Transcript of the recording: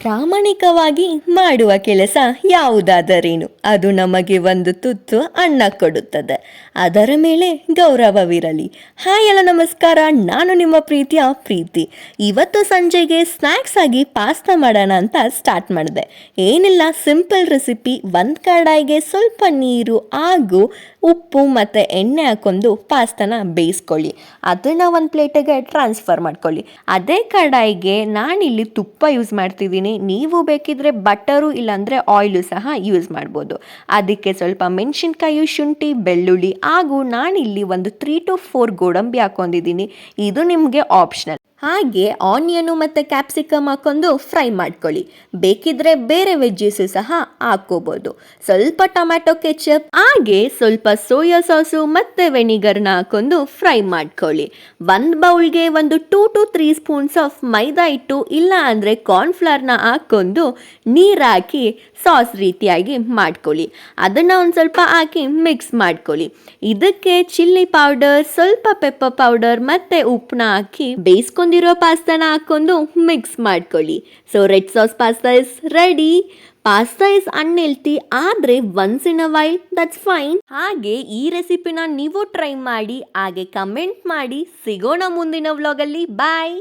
ಪ್ರಾಮಾಣಿಕವಾಗಿ ಮಾಡುವ ಕೆಲಸ ಯಾವುದಾದರೇನು ಅದು ನಮಗೆ ಒಂದು ತುತ್ತು ಅನ್ನ ಕೊಡುತ್ತದೆ. ಅದರ ಮೇಲೆ ಗೌರವವಿರಲಿ. ಹಾಯ್ ಎಲ್ಲ ನಮಸ್ಕಾರ, ನಾನು ನಿಮ್ಮ ಪ್ರೀತಿಯ ಪ್ರೀತಿ. ಇವತ್ತು ಸಂಜೆಗೆ ಸ್ನ್ಯಾಕ್ಸ್ ಆಗಿ ಪಾಸ್ತಾ ಮಾಡೋಣ ಅಂತ ಸ್ಟಾರ್ಟ್ ಮಾಡಿದೆ. ಏನಿಲ್ಲ, ಸಿಂಪಲ್ ರೆಸಿಪಿ. ಒಂದು ಕಡಾಯಿಗೆ ಸ್ವಲ್ಪ ನೀರು ಹಾಗೂ ಉಪ್ಪು ಮತ್ತು ಎಣ್ಣೆ ಹಾಕೊಂಡು ಪಾಸ್ತಾನ ಬೇಯಿಸ್ಕೊಳ್ಳಿ. ಅದನ್ನು ಒಂದು ಪ್ಲೇಟಿಗೆ ಟ್ರಾನ್ಸ್ಫರ್ ಮಾಡ್ಕೊಳ್ಳಿ. ಅದೇ ಕಡಾಯಿಗೆ ನಾನಿಲ್ಲಿ ತುಪ್ಪ ಯೂಸ್ ಮಾಡ್ತಿದ್ದೀನಿ. ನೀವು ಬೇಕಿದ್ರೆ ಬಟರು ಇಲ್ಲಾಂದರೆ ಆಯಿಲು ಸಹ ಯೂಸ್ ಮಾಡ್ಬೋದು. ಅದಕ್ಕೆ ಸ್ವಲ್ಪ ಮೆಣಸಿನ್ಕಾಯಿ, ಶುಂಠಿ, ಬೆಳ್ಳುಳ್ಳಿ ಹಾಗೂ ನಾನಿಲ್ಲಿ ಒಂದು 3 to 4 ಗೋಡಂಬಿ ಹಾಕೊಂಡಿದ್ದೀನಿ. ಇದು ನಿಮಗೆ ಆಪ್ಷನಲ್. ಹಾಗೆ ಆನಿಯನು ಮತ್ತು ಕ್ಯಾಪ್ಸಿಕಮ್ ಹಾಕೊಂಡು ಫ್ರೈ ಮಾಡ್ಕೊಳ್ಳಿ. ಬೇಕಿದ್ರೆ ಬೇರೆ ವೆಜ್ಜಸ್ಸು ಸಹ ಹಾಕೋಬೋದು. ಸ್ವಲ್ಪ ಟೊಮ್ಯಾಟೊ ಕೆಚಪ್ ಹಾಗೆ ಸ್ವಲ್ಪ ಸೋಯಾ ಸಾಸು ಮತ್ತು ವೆನಿಗರ್ನ ಹಾಕೊಂಡು ಫ್ರೈ ಮಾಡ್ಕೊಳ್ಳಿ. ಒಂದು ಬೌಲ್ಗೆ ಒಂದು 2 to 3 ಸ್ಪೂನ್ಸ್ ಆಫ್ ಮೈದಾ ಹಿಟ್ಟು ಇಲ್ಲ ಅಂದರೆ ಕಾರ್ನ್ಫ್ಲವರ್ನ ಹಾಕ್ಕೊಂಡು ನೀರು ಹಾಕಿ ಸಾಸ್ ರೀತಿಯಾಗಿ ಮಾಡ್ಕೊಳ್ಳಿ. ಅದನ್ನು ಒಂದು ಸ್ವಲ್ಪ ಹಾಕಿ ಮಿಕ್ಸ್ ಮಾಡ್ಕೊಳ್ಳಿ. ಇದಕ್ಕೆ ಚಿಲ್ಲಿ ಪೌಡರ್, ಸ್ವಲ್ಪ ಪೆಪ್ಪರ್ ಪೌಡರ್ ಮತ್ತು ಉಪ್ಪನ್ನ ಹಾಕಿ ಬೇಯಿಸ್ಕೊಂಡಿರೋ ಪಾಸ್ತಾನ ಹಾಕ್ಕೊಂಡು ಮಿಕ್ಸ್ ಮಾಡ್ಕೊಳ್ಳಿ. So red sauce pasta is ready. Pasta is unhealthy, ಆದರೆ once in a while that's fine. ಹಾಗೆ ಈ ರೆಸಿಪಿನ ನೀವು ಟ್ರೈ ಮಾಡಿ, ಹಾಗೆ ಕಮೆಂಟ್ ಮಾಡಿ. ಸಿಗೋಣ ಮುಂದಿನ ವ್ಲಾಗಲ್ಲಿ. ಬಾಯ್.